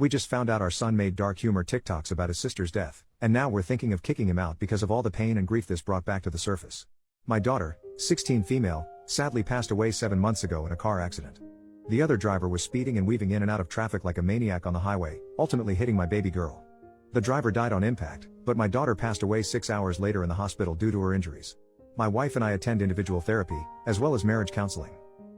We just found out our son made dark humor TikToks about his sister's death, and now we're thinking of kicking him out because of all the pain and grief this brought back to the surface. My daughter, 16 female, sadly passed away 7 months ago in a car accident. The other driver was speeding and weaving in and out of traffic like a maniac on the highway, ultimately hitting my baby girl. The driver died on impact, but my daughter passed away 6 hours later in the hospital due to her injuries. My wife and I attend individual therapy, as well as marriage counseling.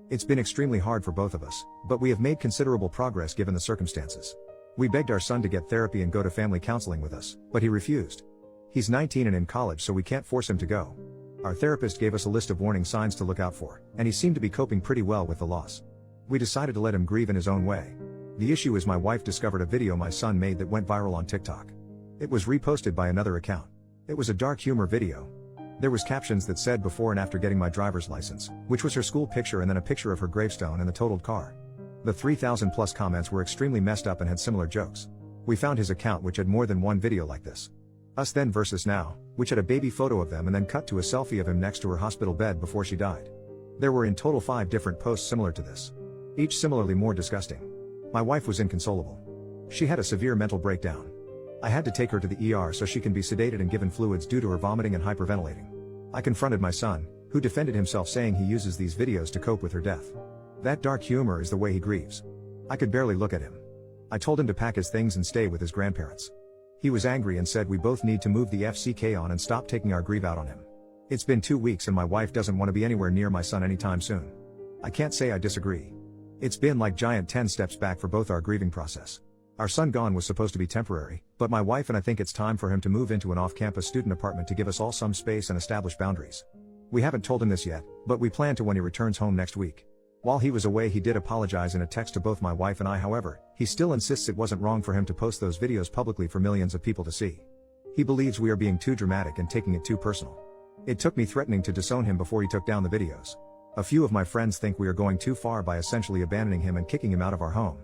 It's been extremely hard for both of us, but we have made considerable progress given the circumstances. We begged our son to get therapy and go to family counseling with us, but he refused. He's 19 and in college, so we can't force him to go. Our therapist gave us a list of warning signs to look out for, and he seemed to be coping pretty well with the loss. We decided to let him grieve in his own way. The issue is my wife discovered a video my son made that went viral on TikTok. It was reposted by another account. It was a dark humor video. There was captions that said before and after getting my driver's license, which was her school picture, and then a picture of her gravestone and the totaled car. The 3,000 plus comments were extremely messed up and had similar jokes. We found his account, which had more than one video like this. Us Then versus Now, which had a baby photo of them and then cut to a selfie of him next to her hospital bed before she died. There were in total 5 different posts similar to this, each similarly more disgusting. My wife was inconsolable. She had a severe mental breakdown. I had to take her to the ER so she can be sedated and given fluids due to her vomiting and hyperventilating. I confronted my son, who defended himself saying he uses these videos to cope with her death. That dark humor is the way he grieves. I could barely look at him. I told him to pack his things and stay with his grandparents. He was angry and said we both need to move the FCK on and stop taking our grief out on him. It's been 2 weeks and my wife doesn't want to be anywhere near my son anytime soon. I can't say I disagree. It's been like giant 10 steps back for both our grieving process. Our son gone was supposed to be temporary, but my wife and I think it's time for him to move into an off-campus student apartment to give us all some space and establish boundaries. We haven't told him this yet, but we plan to when he returns home next week. While he was away, he did apologize in a text to both my wife and I. However, he still insists it wasn't wrong for him to post those videos publicly for millions of people to see. He believes we are being too dramatic and taking it too personal. It took me threatening to disown him before he took down the videos. A few of my friends think we are going too far by essentially abandoning him and kicking him out of our home.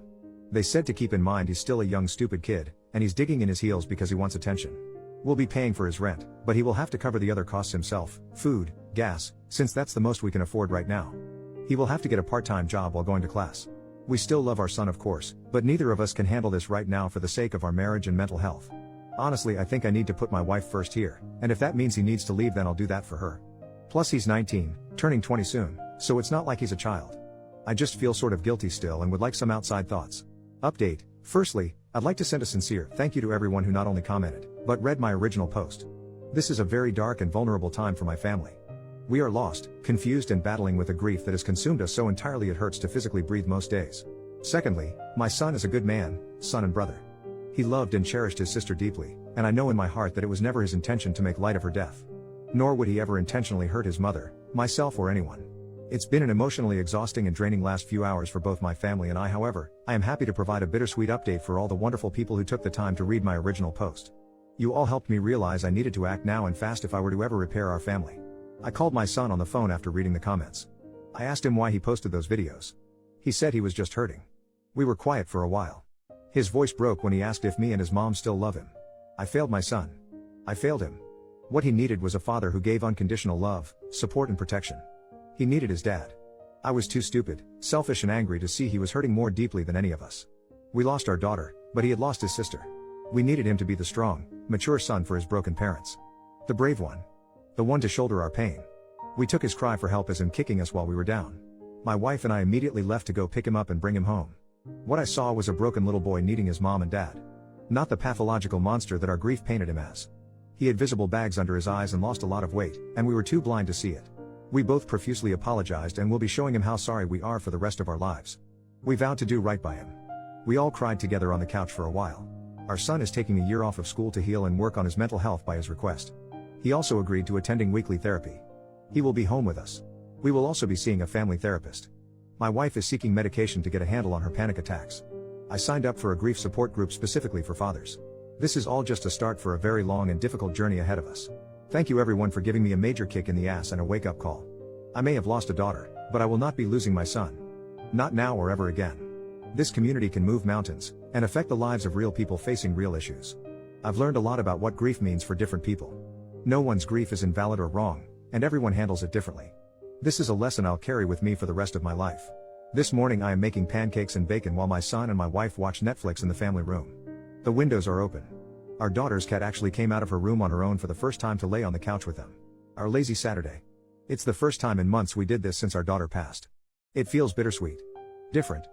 They said to keep in mind he's still a young stupid kid, and he's digging in his heels because he wants attention. We'll be paying for his rent, but he will have to cover the other costs himself, food, gas, since that's the most we can afford right now. He will have to get a part-time job while going to class. We still love our son, of course, but neither of us can handle this right now for the sake of our marriage and mental health. Honestly, I think I need to put my wife first here, and if that means he needs to leave, then I'll do that for her. Plus he's 19, turning 20 soon, so it's not like he's a child. I just feel sort of guilty still and would like some outside thoughts. Update. Firstly, I'd like to send a sincere thank you to everyone who not only commented, but read my original post. This is a very dark and vulnerable time for my family. We are lost, confused and battling with a grief that has consumed us so entirely it hurts to physically breathe most days. Secondly, my son is a good man, son and brother. He loved and cherished his sister deeply, and I know in my heart that it was never his intention to make light of her death. Nor would he ever intentionally hurt his mother, myself or anyone. It's been an emotionally exhausting and draining last few hours for both my family and I. However, I am happy to provide a bittersweet update for all the wonderful people who took the time to read my original post. You all helped me realize I needed to act now and fast if I were to ever repair our family. I called my son on the phone after reading the comments. I asked him why he posted those videos. He said he was just hurting. We were quiet for a while. His voice broke when he asked if me and his mom still love him. I failed my son. I failed him. What he needed was a father who gave unconditional love, support and protection. He needed his dad. I was too stupid, selfish and angry to see he was hurting more deeply than any of us. We lost our daughter, but he had lost his sister. We needed him to be the strong, mature son for his broken parents. The brave one. The one to shoulder our pain. We took his cry for help as him kicking us while we were down. My wife and I immediately left to go pick him up and bring him home. What I saw was a broken little boy needing his mom and dad. Not the pathological monster that our grief painted him as. He had visible bags under his eyes and lost a lot of weight, and we were too blind to see it. We both profusely apologized and will be showing him how sorry we are for the rest of our lives. We vowed to do right by him. We all cried together on the couch for a while. Our son is taking a year off of school to heal and work on his mental health by his request. He also agreed to attending weekly therapy. He will be home with us. We will also be seeing a family therapist. My wife is seeking medication to get a handle on her panic attacks. I signed up for a grief support group specifically for fathers. This is all just a start for a very long and difficult journey ahead of us. Thank you everyone for giving me a major kick in the ass and a wake-up call. I may have lost a daughter, but I will not be losing my son. Not now or ever again. This community can move mountains, and affect the lives of real people facing real issues. I've learned a lot about what grief means for different people. No one's grief is invalid or wrong, and everyone handles it differently. This is a lesson I'll carry with me for the rest of my life. This morning I am making pancakes and bacon while my son and my wife watch Netflix in the family room. The windows are open. Our daughter's cat actually came out of her room on her own for the first time to lay on the couch with them. Our lazy Saturday. It's the first time in months we did this since our daughter passed. It feels bittersweet. Different.